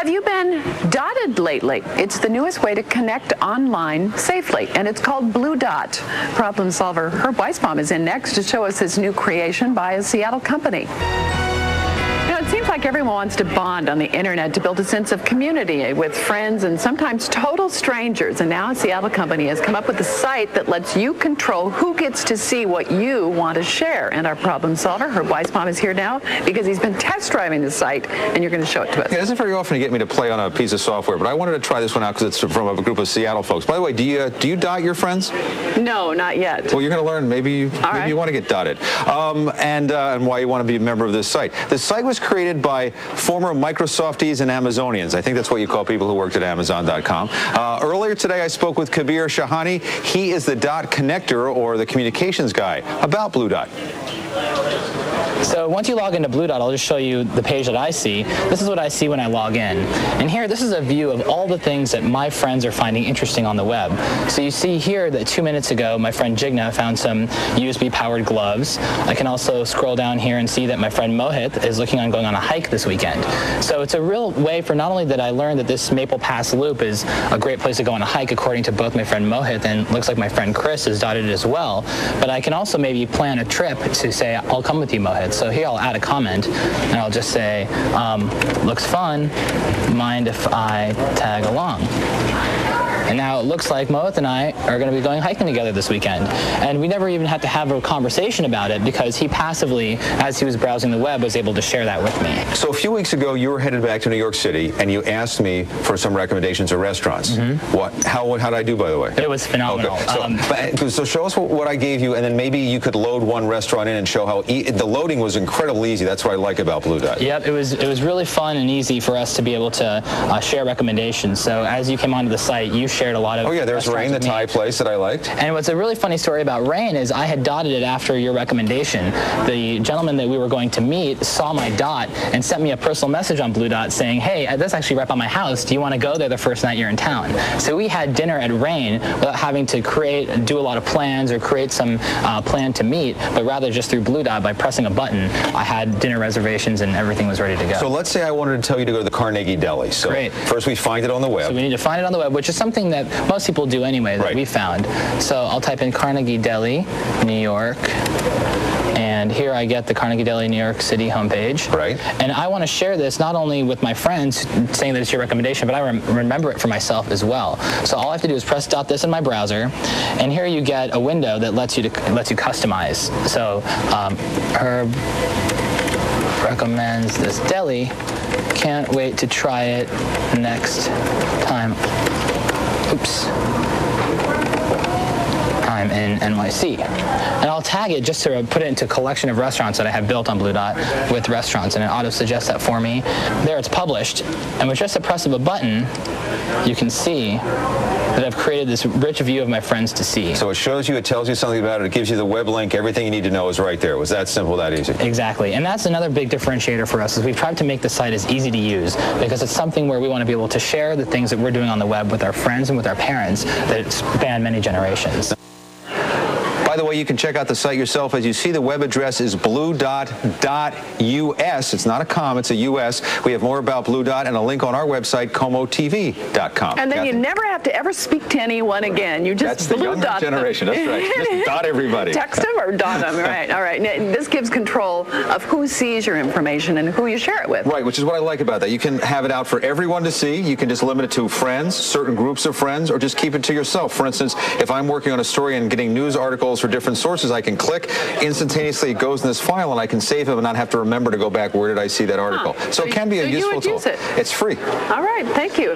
Have you been dotted lately? It's the newest way to connect online safely, and it's called Blue Dot. Problem solver Herb Weisbaum is in next to show us his new creation by a Seattle company. It seems like everyone wants to bond on the internet to build a sense of community with friends and sometimes total strangers. And now a Seattle company has come up with a site that lets you control who gets to see what you want to share. And our problem solver, Herb Weisbaum, is here now because he's been test driving the site, and you're going to show it to us. Yeah, it isn't very often to get me to play on a piece of software, but I wanted to try this one out because it's from a group of Seattle folks. By the way, do you dot your friends? No, not yet. Well, you're going to learn. Maybe you want to get dotted. And why you want to be a member of this site. The site was created by former Microsofties and Amazonians. I think that's what you call people who worked at Amazon.com. Earlier today, I spoke with Kabir Shahani. He is the dot connector, or the communications guy, about Blue Dot. So once you log into Blue Dot, I'll just show you the page that I see. This is what I see when I log in. And here, this is a view of all the things that my friends are finding interesting on the web. So you see here that 2 minutes ago, my friend Jigna found some USB-powered gloves. I can also scroll down here and see that my friend Mohit is looking on going on a hike this weekend. So it's a real way for not only that I learned that this Maple Pass Loop is a great place to go on a hike according to both my friend Mohit and looks like my friend Chris is dotted as well, but I can also maybe plan a trip to say, I'll come with you, Mohit. So here I'll add a comment, and I'll just say, looks fun, mind if I tag along? And now it looks like Mohit and I are going to be going hiking together this weekend. And we never even had to have a conversation about it because he passively, as he was browsing the web, was able to share that with me. So a few weeks ago, you were headed back to New York City, and you asked me for some recommendations of restaurants. Mm-hmm. How did I do, by the way? It was phenomenal. Okay. So show us what I gave you, and then maybe you could load one restaurant in and show how the loading was incredibly easy. That's what I like about Blue Dot. Yep, it was really fun and easy for us to be able to share recommendations. So as you came onto the site, you shared a lot of there's Rain, the Thai place that I liked. And what's a really funny story about Rain is I had dotted it after your recommendation. The gentleman that we were going to meet saw my dot and sent me a personal message on Blue Dot saying, hey, that's actually right by my house. Do you want to go there the first night you're in town? So we had dinner at Rain without having to do a lot of plans or create some plan to meet, but rather just through Blue Dot by pressing a button, I had dinner reservations and everything was ready to go. So let's say I wanted to tell you to go to the Carnegie Deli. So great. First we find it on the web. So we need to find it on the web, which is something that most people do anyway that we found. So I'll type in Carnegie Deli, New York, and here I get the Carnegie Deli New York City homepage. Right. And I want to share this not only with my friends saying that it's your recommendation, but I remember it for myself as well. So all I have to do is press this in my browser, and here you get a window that lets you customize. So Herb recommends this deli. Can't wait to try it next time. Oops. I'm in NYC. And I'll tag it just to put it into a collection of restaurants that I have built on Blue Dot with restaurants, and it auto-suggests that for me. There it's published, and with just the press of a button, you can see that I've created this rich view of my friends to see. So it shows you, it tells you something about it, it gives you the web link, everything you need to know is right there. It was that simple, that easy. Exactly, and that's another big differentiator for us, is we've tried to make the site as easy to use, because it's something where we want to be able to share the things that we're doing on the web with our friends and with our parents that span many generations. By the way, you can check out the site yourself. As you see, the web address is bluedot.us. It's not a com, it's a US. We have more about Blue Dot and a link on our website, KOMOTV.com. And then you never have to ever speak to anyone again. You just That's the younger generation. That's right. Just dot everybody. Text them or dot them. Right. All right. Now, this gives control of who sees your information and who you share it with. Right, which is what I like about that. You can have it out for everyone to see. You can just limit it to friends, certain groups of friends, or just keep it to yourself. For instance, if I'm working on a story and getting news articles for different sources, I can click, instantaneously it goes in this file, and I can save them and not have to remember to go back, where did I see that article? So it can be a useful tool. Use it. It's free. All right. Thank you.